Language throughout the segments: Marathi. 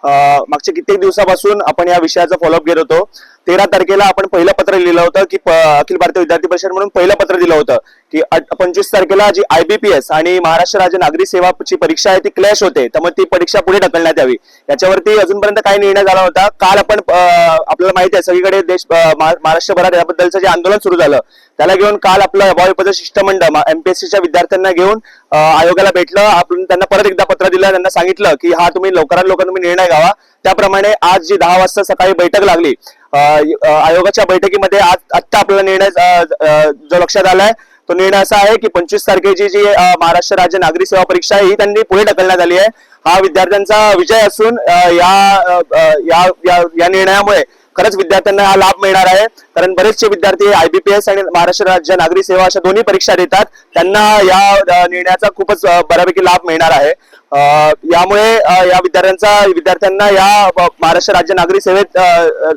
मागच्या कित्येक दिवसापासून आपण या विषयाचा फॉलोअप घेत होतो. 13 तारखेला आपण पहिलं पत्र लिहिलं होतं की अखिल भारतीय विद्यार्थी परिषद म्हणून पहिलं पत्र दिलं होतं की 25 तारखेला जी IBPS आणि महाराष्ट्र राज्य नागरी सेवाची परीक्षा आहे ती क्लॅश होते, त्यामुळे ती परीक्षा पुढे ढकलण्यात यावी. याच्यावरती अजूनपर्यंत काही निर्णय झाला होता. काल आपण आपल्याला माहिती आहे सगळीकडे महाराष्ट्रभरात याबद्दलचं जे आंदोलन सुरू झालं त्याला घेऊन काल आपलं अभाविपचं शिष्टमंडळ MPSCच्या विद्यार्थ्यांना घेऊन आयोगाला भेटलं. आपण त्यांना परत एकदा पत्र दिलं, त्यांना सांगितलं की हा तुम्ही लवकरात लवकर तुम्ही निर्णय घ्यावा. त्याप्रमाणे आज जी 10 वाजता सकाळी बैठक लागली आयोगाच्या बैठकीमध्ये आत्ता आपल्याला निर्णय जो लक्षात आलाय तो निर्णय असा आहे की 25 तारखेची जी महाराष्ट्र राज्य नागरी सेवा परीक्षा आहे ही त्यांनी पुढे ढकलण्यात आली आहे. हा विद्यार्थ्यांचा विजय असून या निर्णयामुळे खरंच विद्यार्थ्यांना हा लाभ मिळणार आहे. कारण बरेचसे विद्यार्थी IBPS आणि महाराष्ट्र राज्य नागरी सेवा अशा दोन्ही परीक्षा देतात, त्यांना या निर्णयाचा खूपच बऱ्यापैकी लाभ मिळणार आहे. यामुळे या विद्यार्थ्यांना या महाराष्ट्र राज्य नागरी सेवेत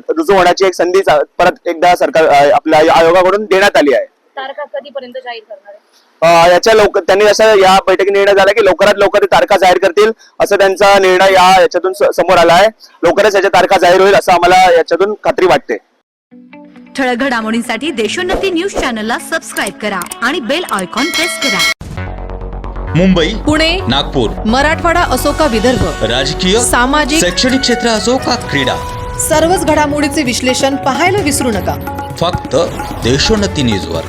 रुजू होण्याची एक संधी परत एकदा सरकार आपल्या आयोगाकडून देण्यात आली आहे. तारखा कधीपर्यंत जाहीर करणार आहे? त्यांनी असं या बैठकीत निर्णय झाला की लवकरात लवकर तारखा जाहीर करतील असं त्यांचा निर्णय याच्यातून समोर आला आहे. लवकरच याच्या तारखा जाहीर होईल असं आम्हाला याच्यातून खात्री वाटते. ठळक घडामोडींसाठी देशोन्नती न्यूज चॅनलला सबस्क्राईब करा आणि बेल आयकॉन प्रेस करा. मुंबई, पुणे, नागपूर, मराठवाडा असो का विदर्भ, राजकीय, सामाजिक, शैक्षणिक क्षेत्र असो का क्रीडा, सर्वच घडामोडीचे विश्लेषण पाहायला विसरू नका. फक्त देशोन्नती न्यूजवर.